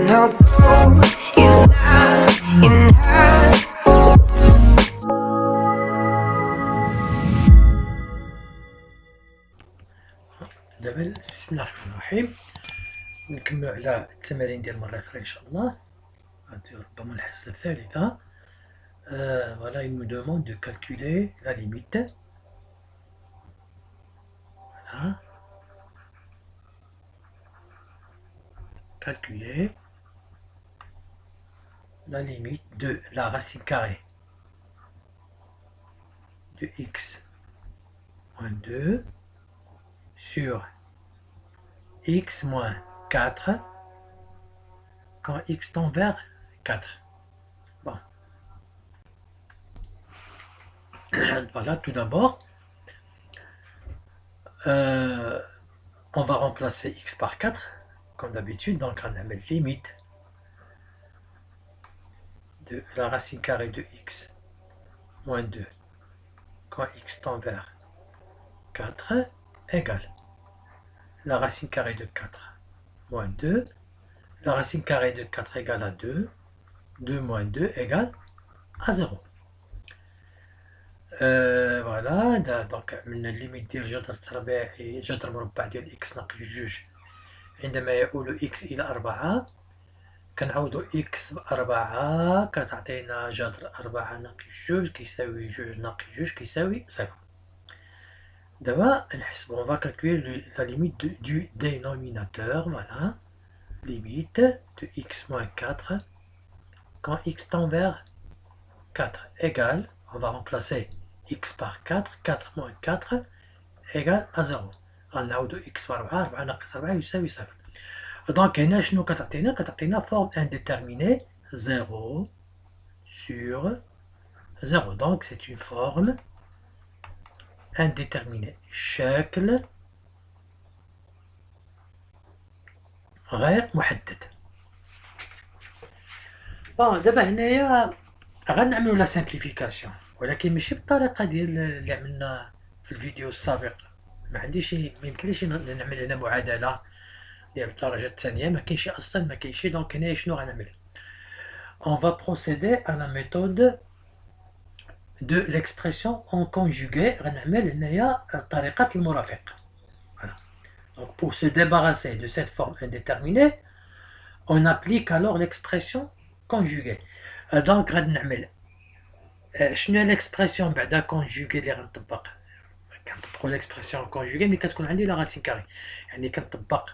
no gold is not in her. دابا بسم الله الرحمن الرحيم نكملوا على التمارين ديال المره اخرى ان شاء الله. غادي ربما الحصه الثالثه. Voilà, il me demande de calculer la limite. Voilà. Calculer la limite de la racine carrée de x moins 2 sur x moins 4 quand x tend vers 4. Bon. Voilà, tout d'abord, on va remplacer x par 4, comme d'habitude, donc on a la limite de la racine carrée de x moins 2 quand x tend vers 4 égale la racine carrée de 4 moins 2, la racine carrée de 4 égale à 2, 2 moins 2 égale à 0. فوالا دونك من الليميت ديال جذر تربيعي جذر مربع ديال اكس ناقص جوج عندما يؤول اكس الى 4 كنعوضو اكس ب4 كتعطينا جذر 4 ناقص جوج كيساوي جوج ناقص جوج كيساوي 0. دابا نحسبو on va calculer la limite du dénominateur. Voilà, limite de x moins 4 quand x tend vers 4 égale, on va remplacer x par 4, 4 moins 4 égale à 0. غنعاودو x ب 4 4 ناقص 4 يساوي 0. دونك هنا شنو كتعطينا؟ كتعطينا forme indéterminée 0 sur 0. Donc c'est une forme indéterminée. شكل غير محدد. بون دابا هنايا غنعملو لا سامبليفيكاسيون، ولكن ماشي بالطريقه ديال اللي عملنا في الفيديو السابق. ما يمكنليش نعمل هنا معادله ديال الدرجه الثانيه، ما كاينش اصلا، ما كاينش. دونك هنايا شنو غنعمل؟ on va procéder à la méthode de l'expression en conjugué. غنعمل هنايا طريقه المرافق. Voilà. Donc pour se débarrasser de cette forme indéterminée, on applique alors l'expression conjuguée. دونك غادي نعمل شنو هي ليكسبرسيون بعدا كونجوغي اللي غنطبق؟ كنطبقوا ليكسبرسيون كونجوغي ملي كتكون عندي لا راسين كاري، يعني كنطبق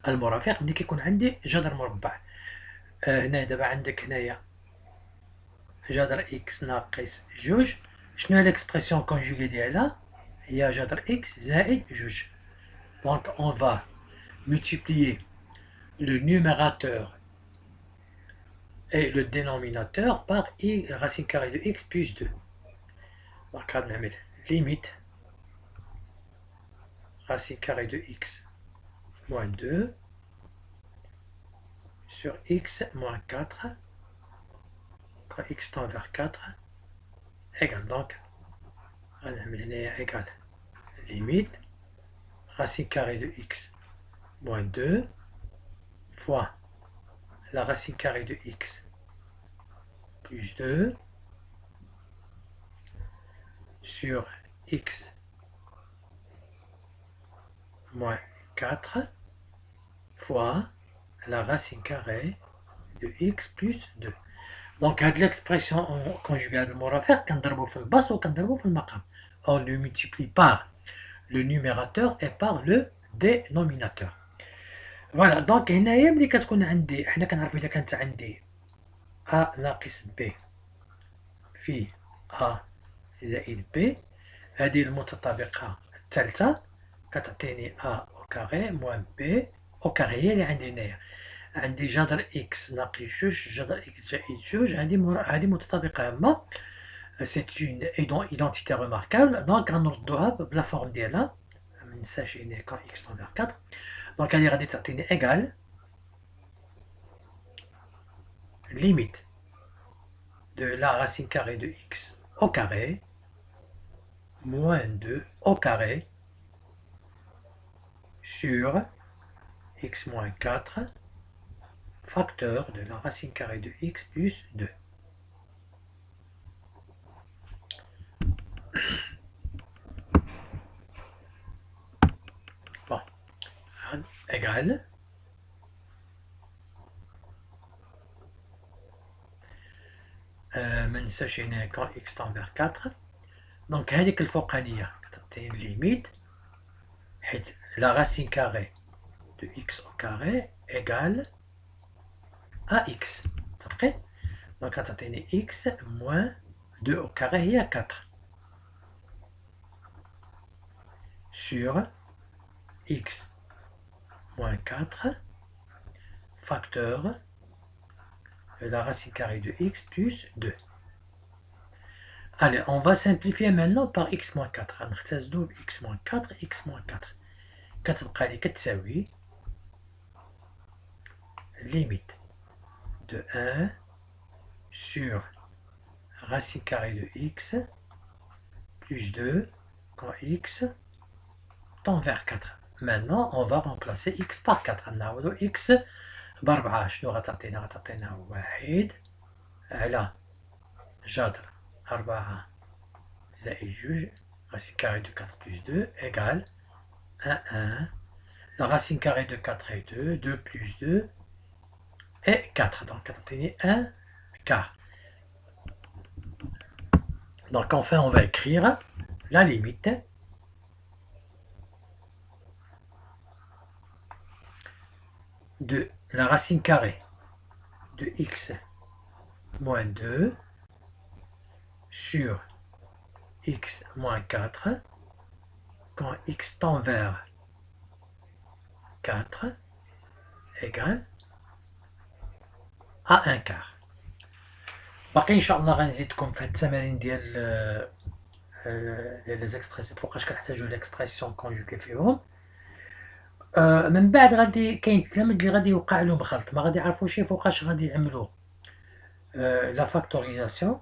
المرافق ملي كيكون عندي جذر مربع. هنا دابا عندك هنايا جذر اكس ناقص جوج، شنو هي ليكسبرسيون كونجوغي ديالها؟ هي جذر اكس زائد جوج. دونك اون فا multiplier le numérateur et le dénominateur par i racine carrée de x plus 2. Donc on a limite racine carrée de x moins 2 sur x moins 4 quand x tend vers 4 égale, donc on a égale limite racine carrée de x moins 2 fois la racine carrée de x plus 2 sur x moins 4 fois la racine carrée de x plus 2. Donc هاد l'expression conjugale المرافق كنضربو في البسط وكنضربو في المقام. On le multiplie par le numérateur et par le dénominateur. Voilà, donc هنايا ملي كتكون عندي، حنا كنعرفو إذا كانت عندي a ناقص b في a زائد b، هذه المتطابقة الثالثة كتعطيني a au carré moins b au carré. هي اللي عندي هنايا، عندي جذر اكس ناقص جوج جذر اكس زائد جوج، هذه متطابقة هامة. c'est une identité remarquable. دونك غنردوها بلا فورم ديالها، مننساش هنا كان اكس تون فيغ 4. دونك هذه غادي تعطيني ايكال limite de la racine carrée de x au carré moins 2 au carré sur x moins 4 facteur de la racine carrée de x plus 2. Bon, égal. ما ننساش هنا quand x tend vers 4. دونك هذيك الفوقانية كتعطيني ليميت حيت la racine carrée de x au carré égale à x. صافي. دونك كتعطيني x moins 2 au carré هي 4 sur x moins 4 facteur de la racine carrée de x plus 2. Allez, on va simplifier maintenant par x moins 4. غنختزلو x moins 4, x moins 4. كتبقى لي كتساوي limite de 1 sur racine carrée de x plus 2 quand x tend vers 4. Maintenant, on va remplacer x par 4. نعوضو x ب4. شنو غتعطينا؟ غتعطينا 1 على جذر 4 زائد 2 racine carrée de 4 plus 2 égale 1. La racine carrée de 4 est 2. 2 plus 2 est 4. Donc, غتعطيني 1 quart. Donc, enfin, on va écrire la limite de la racine carrée de x moins 2 sur x moins 4 quand x tend vers 4 égale à 1 quart. باقي ان شاء الله غنزيدكم في هاد التمارين ديال لي زيكسبريسيون فوقاش كنحتاجو ليكسبريسيون كونجوغي فيهم. من بعد غادي كاين التلاميذ اللي غادي يوقع لهم خلط، ما غادي يعرفوش فوقاش غادي يعملوا لا فاكتوريزاسيون،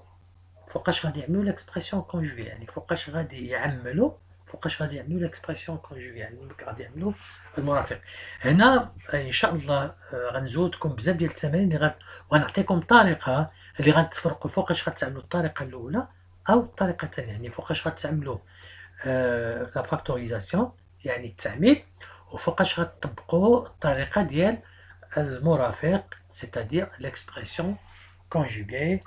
فوقاش غادي يعملوا ليكسبريسيون كونجوغي، يعني فوقاش غادي يعملوا، فوقاش غادي يعملوا ليكسبريسيون كونجوغي، يعني غادي يعملوا المرافق. هنا ان شاء الله غنزودكم بزاف ديال التمارين اللي غنعطيكم طريقه اللي غتفرقوا فوقاش غتعملوا الطريقه الاولى او الطريقه الثانيه، يعني فوقاش غتعملوا لا فاكتوريزاسيون يعني التعميم، وفوقاش غتطبقوا الطريقه ديال المرافق c'est-à-dire l'expression conjuguée.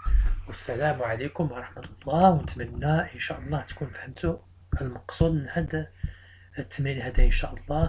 والسلام عليكم ورحمه الله، ونتمنى ان شاء الله تكون فهمتوا المقصود من هذا التمرين هذا ان شاء الله.